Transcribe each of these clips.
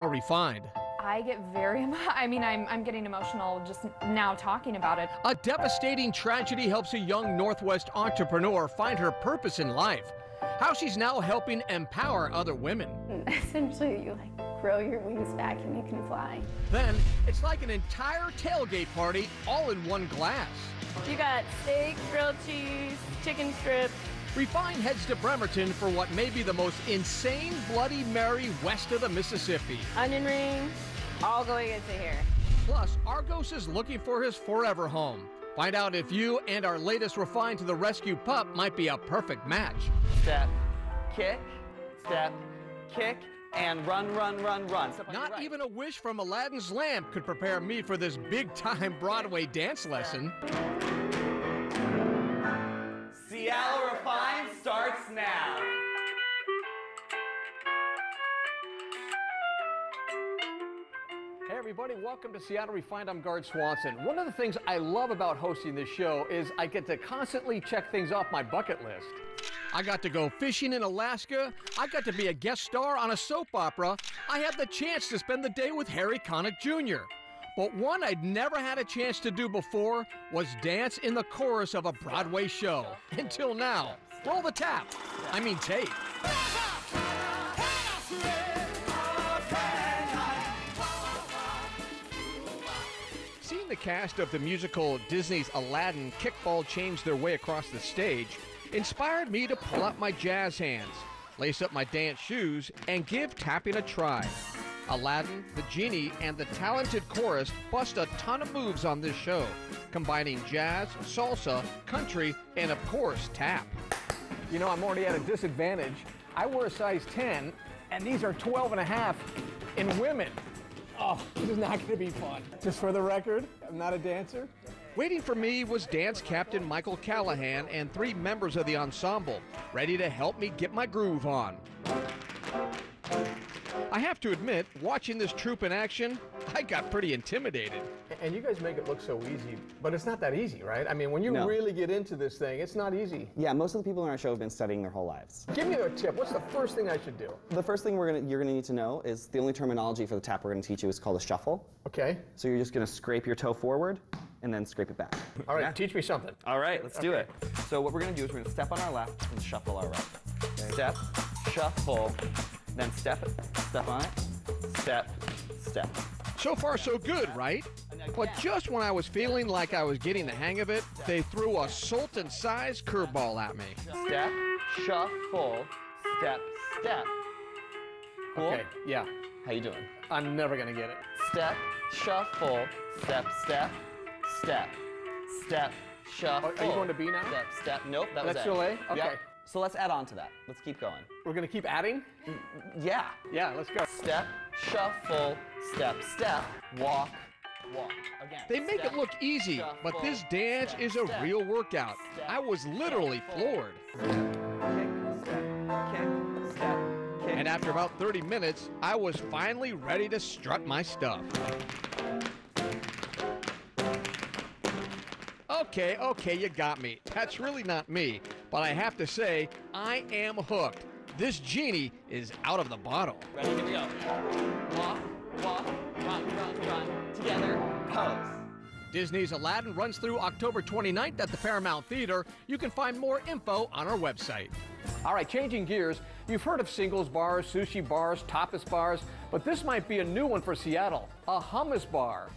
Refined. I get very, I'm getting emotional just now talking about it. A devastating tragedy helps a young Northwest entrepreneur find her purpose in life. How she's now helping empower other women. Essentially, you grow your wings back and you can fly. Then, it's like an entire tailgate party all in one glass. You got steak, grilled cheese, chicken strips. Refined heads to Bremerton for what may be the most insane Bloody Mary west of the Mississippi. Onion rings, all going into here. Plus, Argos is looking for his forever home. Find out if you and our latest Refined to the Rescue pup might be a perfect match. Step, kick, and run, run, run, run. Not even a wish from Aladdin's lamp could prepare me for this big-time Broadway dance lesson. Seattle Refined starts now. Hey everybody, welcome to Seattle Refined. I'm Gard Swanson. One of the things I love about hosting this show is I get to constantly check things off my bucket list. I got to go fishing in Alaska. I got to be a guest star on a soap opera. I had the chance to spend the day with Harry Connick Jr. But one I'd never had a chance to do before was dance in the chorus of a Broadway show. Until now. Roll the tape. Seeing the cast of the musical Disney's Aladdin kickball change their way across the stage inspired me to pull out my jazz hands, lace up my dance shoes, and give tapping a try. Aladdin, the genie, and the talented chorus bust a ton of moves on this show, combining jazz, salsa, country, and of course, tap. You know, I'm already at a disadvantage. I wear a size 10, and these are 12 and a half in women. Oh, this is not going to be fun. Just for the record, I'm not a dancer. Waiting for me was dance captain Michael Callahan and 3 members of the ensemble, ready to help me get my groove on. I have to admit, watching this troupe in action, I got pretty intimidated. And you guys make it look so easy, but it's not that easy, right? I mean, when you really get into this thing, it's not easy. Yeah, most of the people in our show have been studying their whole lives. Give me a tip. What's the first thing I should do? The first thing you're gonna need to know is the only terminology for the tap we're gonna teach you is called a shuffle. Okay. So you're just gonna scrape your toe forward and then scrape it back. All right, teach me something. All right, let's do it. So what we're gonna do is we're gonna step on our left and shuffle our right. Okay. Step, shuffle, then step on it, step. So far, so good, right? But just when I was feeling like I was getting the hang of it, they threw a Sultan-sized curveball at me. Step, shuffle, step. Cool? Okay, yeah. How you doing? I'm never gonna get it. Step, shuffle, step, shuffle. Are you going to B now? Step. Nope, that was That's still A? Okay. Yep. So let's add on to that. Let's keep going. We're gonna keep adding? Yeah. Yeah, let's go. Step, shuffle, step, walk. Again. They make it look easy, but this dance is a real workout. I was literally floored. Kick. And after about 30 minutes, I was finally ready to strut my stuff. Okay, you got me. That's really not me, but I have to say, I am hooked. This genie is out of the bottle. Ready, here we go. Walk, run, together, pose. Disney's Aladdin runs through October 29th at the Paramount Theater. You can find more info on our website. All right, changing gears, you've heard of singles bars, sushi bars, tapas bars, but this might be a new one for Seattle, a hummus bar.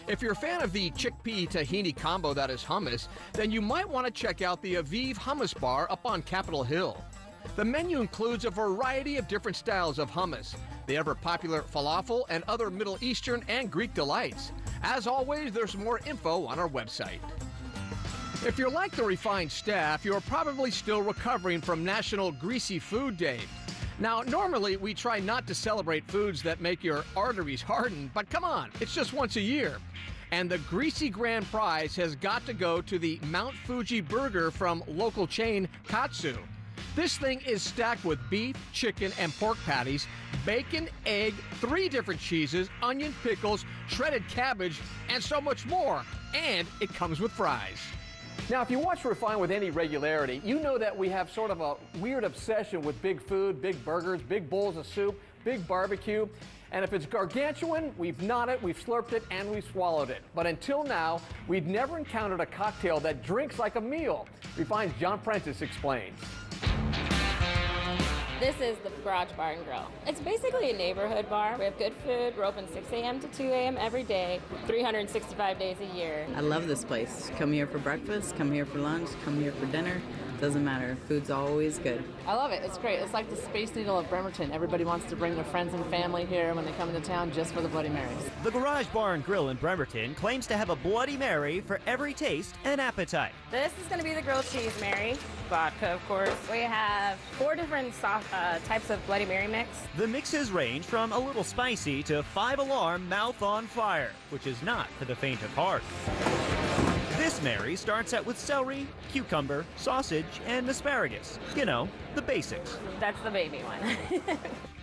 If you're a fan of the chickpea tahini combo that is hummus, then you might want to check out the Aviv Hummus Bar up on Capitol Hill. The menu includes a variety of different styles of hummus, the ever-popular falafel, and other Middle Eastern and Greek delights. As always, there's more info on our website. If you're like the Refined staff, you're probably still recovering from National Greasy Food Day. Now, normally we try not to celebrate foods that make your arteries harden, but come on, it's just once a year. And the Greasy Grand Prize has got to go to the Mount Fuji burger from local chain Katsu. This thing is stacked with beef, chicken, and pork patties, bacon, egg, 3 different cheeses, onion, pickles, shredded cabbage, and so much more. And it comes with fries. Now, if you watch Refined with any regularity, you know that we have sort of a weird obsession with big food, big burgers, big bowls of soup. big barbecue. And if it's gargantuan, we've gnawed it, we've slurped it, and we've swallowed it. But until now, we'd never encountered a cocktail that drinks like a meal. Refine's John Prentice explains. This is the Garage Bar and Grill. It's basically a neighborhood bar. We have good food. We're open 6 a.m. to 2 a.m. every day, 365 days a year. I love this place. Come here for breakfast, come here for lunch, come here for dinner. Doesn't matter. Food's always good. I love it. It's great. It's like the Space Needle of Bremerton. Everybody wants to bring their friends and family here when they come into town just for the Bloody Marys. The Garage Bar and Grill in Bremerton claims to have a Bloody Mary for every taste and appetite. This is going to be the grilled cheese Mary. Vodka, of course. We have 4 different types of Bloody Mary mix. The mixes range from a little spicy to 5-alarm mouth on fire, which is not for the faint of heart. This Mary starts out with celery, cucumber, sausage, and asparagus. You know, the basics. That's the baby one.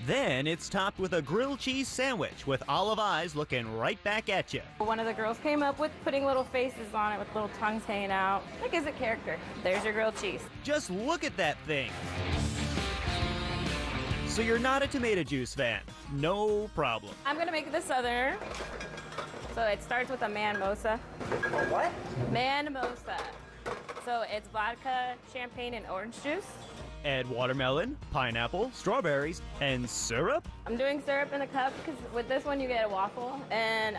Then it's topped with a grilled cheese sandwich with olive eyes looking right back at you. One of the girls came up with putting little faces on it with little tongues hanging out. That gives it character. There's your grilled cheese. Just look at that thing. So you're not a tomato juice fan? No problem. I'm going to make the Southerner. So it starts with a man-mosa. What? Man-mosa. So it's vodka, champagne, and orange juice. Add watermelon, pineapple, strawberries, and syrup? I'm doing syrup in a cup because with this one you get a waffle. And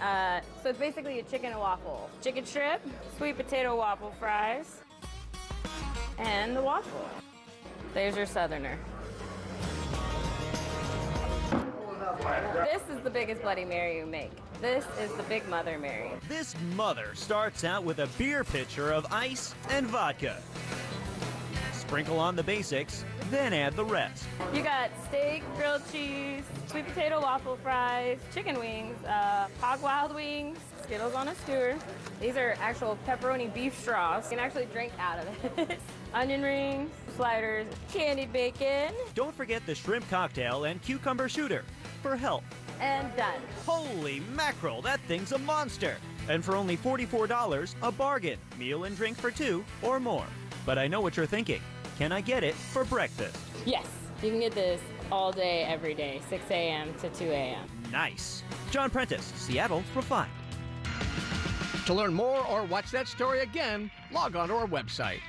so it's basically a chicken and waffle. Chicken strip, sweet potato waffle fries, and the waffle. There's your Southerner. This is the biggest Bloody Mary you make. This is the Big Mother Mary. This mother starts out with a beer pitcher of ice and vodka. Sprinkle on the basics, then add the rest. You got steak, grilled cheese, sweet potato waffle fries, chicken wings, hog wild wings, Skittles on a skewer. These are actual pepperoni beef straws. You can actually drink out of it. Onion rings, sliders, candied bacon. Don't forget the shrimp cocktail and cucumber shooter for health. And done. Holy mackerel, that thing's a monster! And for only $44, a bargain. Meal and drink for 2 or more. But I know what you're thinking. Can I get it for breakfast? Yes, you can get this all day, every day, 6 a.m. to 2 a.m. Nice. John Prentice, Seattle Refined. To learn more or watch that story again, log on to our website.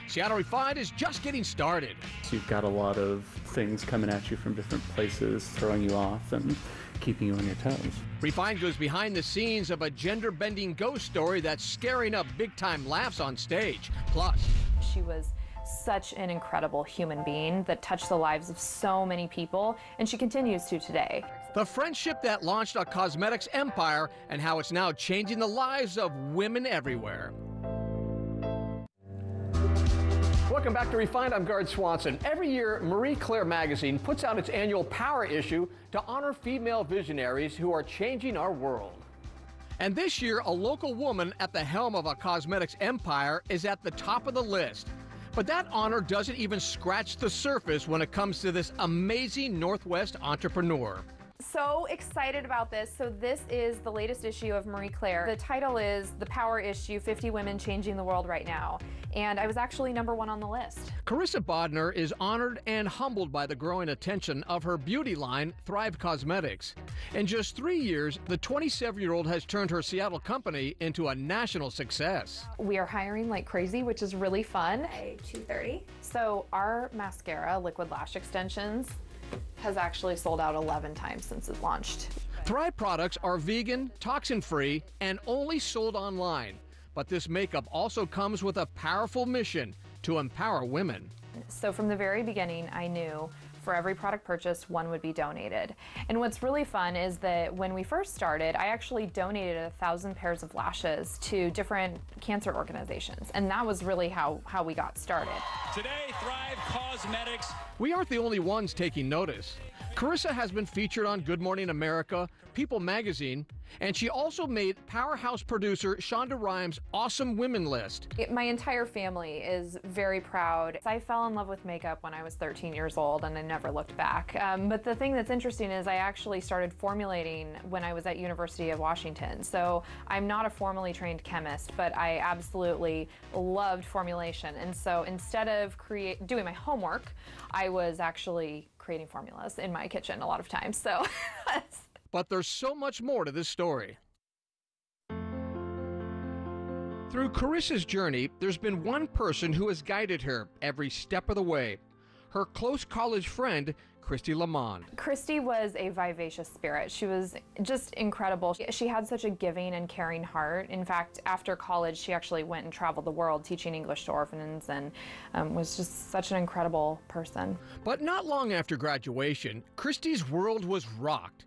Seattle Refined is just getting started. So you've got a lot of things coming at you from different places, throwing you off and keeping you on your toes. Refined goes behind the scenes of a gender-bending ghost story that's scaring up big-time laughs on stage. Plus, She was such an incredible human being that touched the lives of so many people, and she continues to today. the friendship that launched a cosmetics empire and how it's now changing the lives of women everywhere. Welcome back to Refined. I'm Gard Swanson. Every year, Marie Claire magazine puts out its annual Power issue to honor female visionaries who are changing our world. And this year, a local woman at the helm of a cosmetics empire is at the top of the list. But that honor doesn't even scratch the surface when it comes to this amazing Northwest entrepreneur. So excited about this. So this is the latest issue of Marie Claire. The title is The Power Issue, 50 Women Changing the World Right Now. And I was actually #1 on the list. Carissa Bodner is honored and humbled by the growing attention of her beauty line, Thrive Cosmetics. In just 3 years, the 27-year-old has turned her Seattle company into a national success. We are hiring like crazy, which is really fun. 2:30. So our mascara, Liquid Lash Extensions, has actually sold out 11 times since it launched. Thrive products are vegan, toxin-free, and only sold online. But this makeup also comes with a powerful mission to empower women. So from the very beginning, I knew for every product purchased, one would be donated. And what's really fun is that when we first started, I actually donated 1,000 pairs of lashes to different cancer organizations. And that was really how we got started. Today, Thrive Cosmetics. We aren't the only ones taking notice. Carissa has been featured on Good Morning America, People Magazine, and she also made powerhouse producer Shonda Rhimes' Awesome Women list. My entire family is very proud. I fell in love with makeup when I was 13 years old and I never looked back. But the thing that's interesting is I actually started formulating when I was at University of Washington. So I'm not a formally trained chemist, but I absolutely loved formulation. And so instead of doing my homework, I was actually creating formulas in my kitchen a lot of times. So, but there's so much more to this story. Through Carissa's journey, there's been one person who has guided her every step of the way. Her close college friend, Christy Lamond. Christy was a vivacious spirit. She was just incredible. She had such a giving and caring heart. In fact, after college, she actually went and traveled the world teaching English to orphans and was just such an incredible person. But not long after graduation, Christy's world was rocked.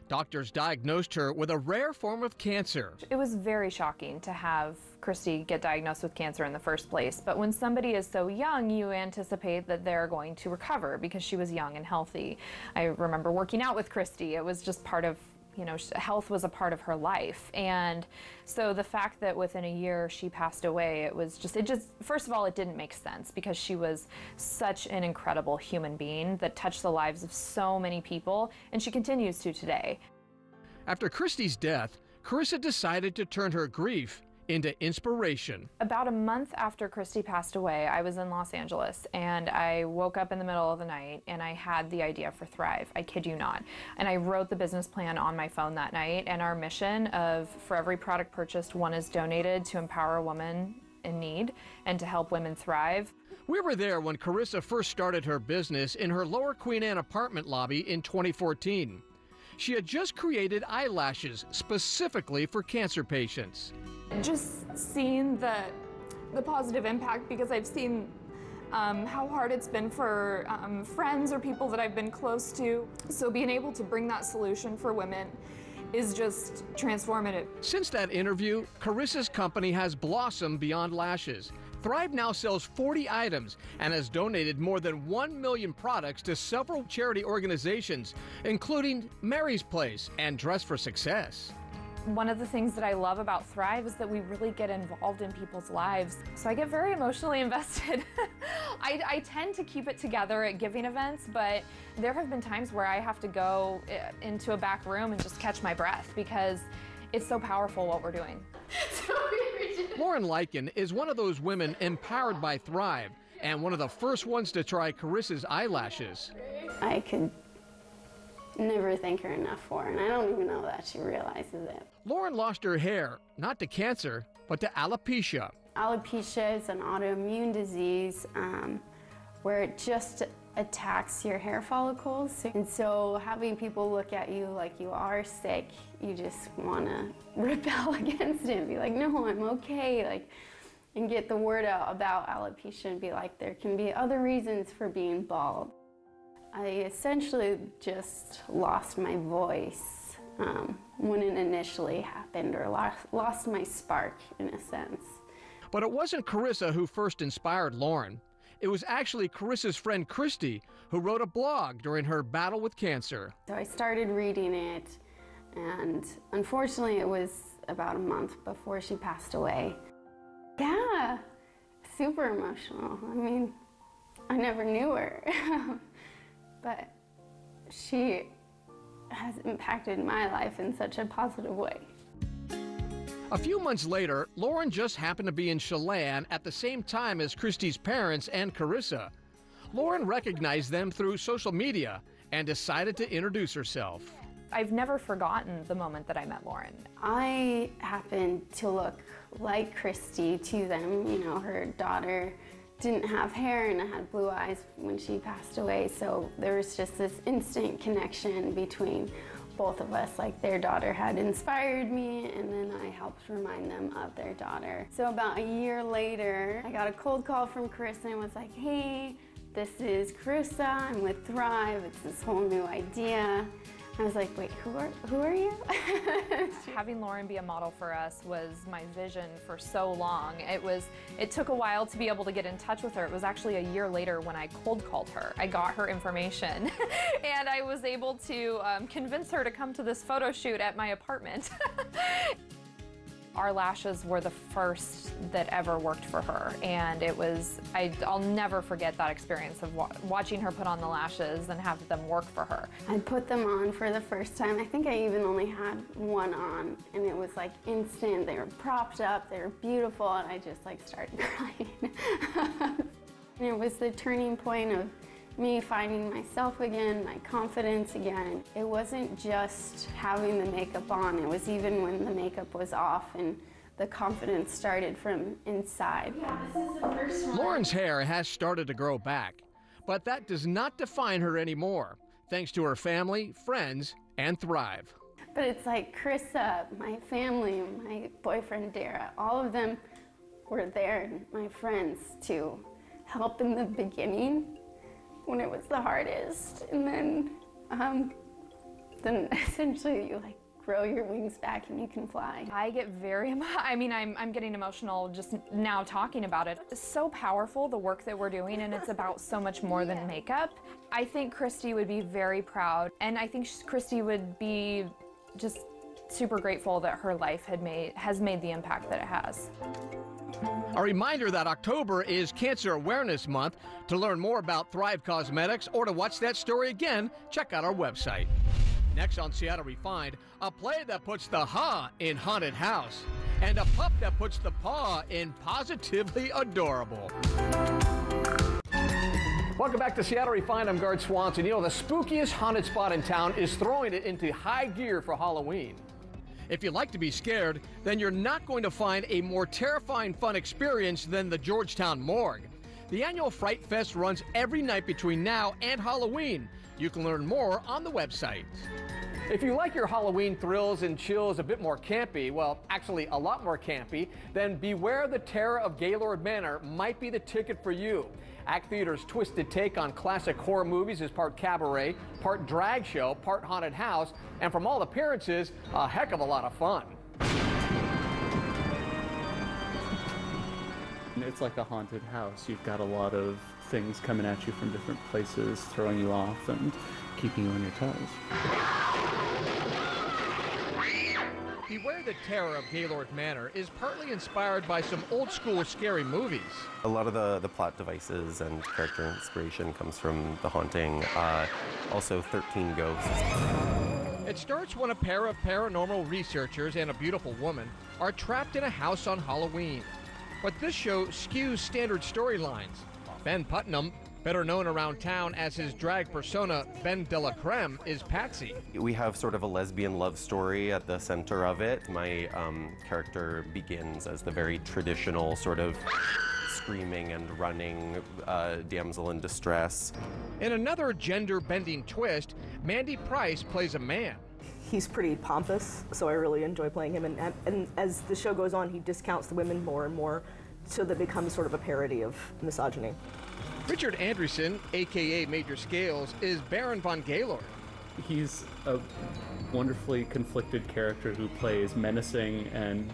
Doctors diagnosed her with a rare form of cancer. It was very shocking to have Christy get diagnosed with cancer in the first place. But when somebody is so young, you anticipate that they're going to recover because she was young and healthy. I remember working out with Christy. It was just part of, you know, health was a part of her life. And so the fact that within a year she passed away, it just, first of all, it didn't make sense because she was such an incredible human being that touched the lives of so many people, and she continues to today. After Christy's death, Carissa decided to turn her grief into inspiration. About a month after Christy passed away, I was in Los Angeles and I woke up in the middle of the night and I had the idea for Thrive. I kid you not. And I wrote the business plan on my phone that night, and our mission of for every product purchased, one is donated to empower a woman in need and to help women thrive. We were there when Carissa first started her business in her Lower Queen Anne apartment lobby in 2014. She had just created eyelashes specifically for cancer patients. Just seeing the positive impact, because I've seen how hard it's been for friends or people that I've been close to. So being able to bring that solution for women is just transformative. Since that interview, Carissa's company has blossomed beyond lashes. Thrive now sells 40 items and has donated more than 1 million products to several charity organizations, including Mary's Place and Dress for Success. One of the things that I love about Thrive is that we really get involved in people's lives. So I get very emotionally invested. I tend to keep it together at giving events, but there have been times where I have to go into a back room and just catch my breath because it's so powerful what we're doing. Lauren Lycan is one of those women empowered by Thrive and one of the first ones to try Carissa's eyelashes. I could never thank her enough for, and I don't even know that she realizes it. Lauren lost her hair, not to cancer, but to alopecia. Alopecia is an autoimmune disease where it just attacks your hair follicles. And so having people look at you like you are sick, you just want to rebel against it and be like, no, I'm okay. Like, and get the word out about alopecia and be like, there can be other reasons for being bald. I essentially just lost my voice when it initially happened, or lost my spark in a sense. But it wasn't Carissa who first inspired Lauren. It was actually Carissa's friend Christy who wrote a blog during her battle with cancer. So I started reading it, and unfortunately it was about a month before she passed away. Yeah, super emotional. I mean, I never knew her, but she has impacted my life in such a positive way. A few months later, Lauren just happened to be in Chelan at the same time as Christy's parents and Carissa. Lauren recognized them through social media and decided to introduce herself. I've never forgotten the moment that I met Lauren. I happened to look like Christy to them. You know, her daughter didn't have hair and had blue eyes when she passed away, so there was just this instant connection between both of us. Like, their daughter had inspired me, and then I helped remind them of their daughter. So about a year later, I got a cold call from Carissa and was like, hey, this is Carissa, I'm with Thrive, it's this whole new idea. I was like, wait, who are you? Having Lauren be a model for us was my vision for so long. It took a while to be able to get in touch with her. It was actually a year later when I cold called her. I got her information and I was able to convince her to come to this photo shoot at my apartment. Our lashes were the first that ever worked for her, and it was, I'll never forget that experience of watching her put on the lashes and have them work for her. I put them on for the first time. I think I even only had one on, and it was like instant. They were propped up, they were beautiful, and I just like started crying. And it was the turning point of me finding myself again, my confidence again. It wasn't just having the makeup on, it was even when the makeup was off and the confidence started from inside. Yeah, this is the first one. Lauren's hair has started to grow back, but that does not define her anymore, thanks to her family, friends, and Thrive. But it's like Krista, my family, my boyfriend Dara, all of them were there, my friends, to help in the beginning when it was the hardest. And then essentially you like grow your wings back and you can fly. I get I'm getting emotional just now talking about it. It's so powerful, the work that we're doing, and it's about so much more than makeup. I think Christy would be very proud, and I think Christy would be just super grateful that her life has made the impact that it has. A reminder that October is Cancer Awareness Month. To learn more about Thrive Causemetics or to watch that story again, check out our website. Next on Seattle Refined, a play that puts the ha in haunted house and a pup that puts the paw in positively adorable. Welcome back to Seattle Refined. I'm Garth Swanson. You know, the spookiest haunted spot in town is throwing it into high gear for Halloween. If you like to be scared, then you're not going to find a more terrifying fun experience than the Georgetown Morgue. The annual Fright Fest runs every night between now and Halloween. You can learn more on the website. If you like your Halloween thrills and chills a bit more campy, well, actually a lot more campy, then Beware the Terror of Gaylord Manor might be the ticket for you. ACT Theater's twisted take on classic horror movies is part cabaret, part drag show, part haunted house, and from all appearances, a heck of a lot of fun. It's like a haunted house. You've got a lot of things coming at you from different places, throwing you off and keeping you on your toes. Beware the Terror of Gaylord Manor is partly inspired by some old-school scary movies. A lot of the plot devices and character inspiration comes from The Haunting, also 13 Ghosts. It starts when a pair of paranormal researchers and a beautiful woman are trapped in a house on Halloween. But this show skews standard storylines. Ben Putnam, better known around town as his drag persona, Ben de la Creme, is Patsy. We have sort of a lesbian love story at the center of it. My character begins as the very traditional sort of screaming and running damsel in distress. In another gender-bending twist, Mandy Price plays a man. He's pretty pompous, so I really enjoy playing him. And as the show goes on, he discounts the women more and more, so that becomes sort of a parody of misogyny. Richard Anderson, a.k.a. Major Scales, is Baron von Gaylord. He's a wonderfully conflicted character who plays menacing and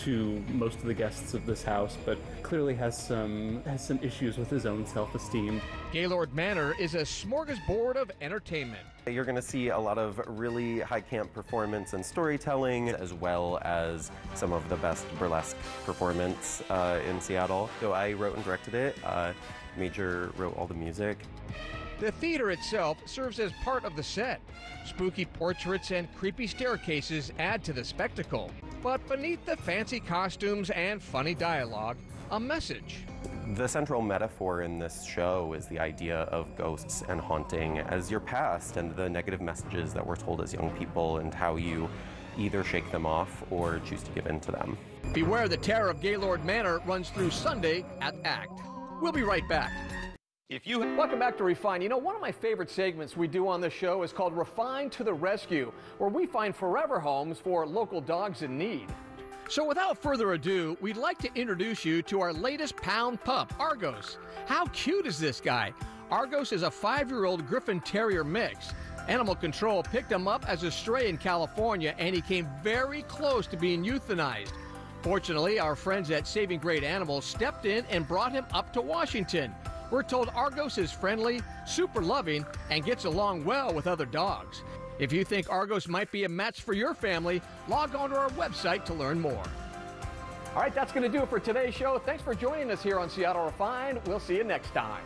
to most of the guests of this house, but clearly has some issues with his own self-esteem. Gaylord Manor is a smorgasbord of entertainment. You're going to see a lot of really high camp performance and storytelling, as well as some of the best burlesque performance in Seattle. So I wrote and directed it. Major wrote all the music. The theater itself serves as part of the set. Spooky portraits and creepy staircases add to the spectacle. But beneath the fancy costumes and funny dialogue, a message. The central metaphor in this show is the idea of ghosts and haunting as your past and the negative messages that we're told as young people and how you either shake them off or choose to give in to them. Beware the Terror of Gaylord Manor runs through Sunday at ACT. We'll be right back. Welcome back to Refine. You know, one of my favorite segments we do on this show is called Refine to the Rescue, where we find forever homes for local dogs in need. So without further ado, we'd like to introduce you to our latest pound pup, Argos. How cute is this guy? Argos is a 5-year-old Griffin Terrier mix. Animal Control picked him up as a stray in California, and he came very close to being euthanized. Fortunately, our friends at Saving Great Animals stepped in and brought him up to Washington. We're told Argos is friendly, super loving, and gets along well with other dogs. If you think Argos might be a match for your family, log on to our website to learn more. All right, that's going to do it for today's show. Thanks for joining us here on Seattle Refined. We'll see you next time.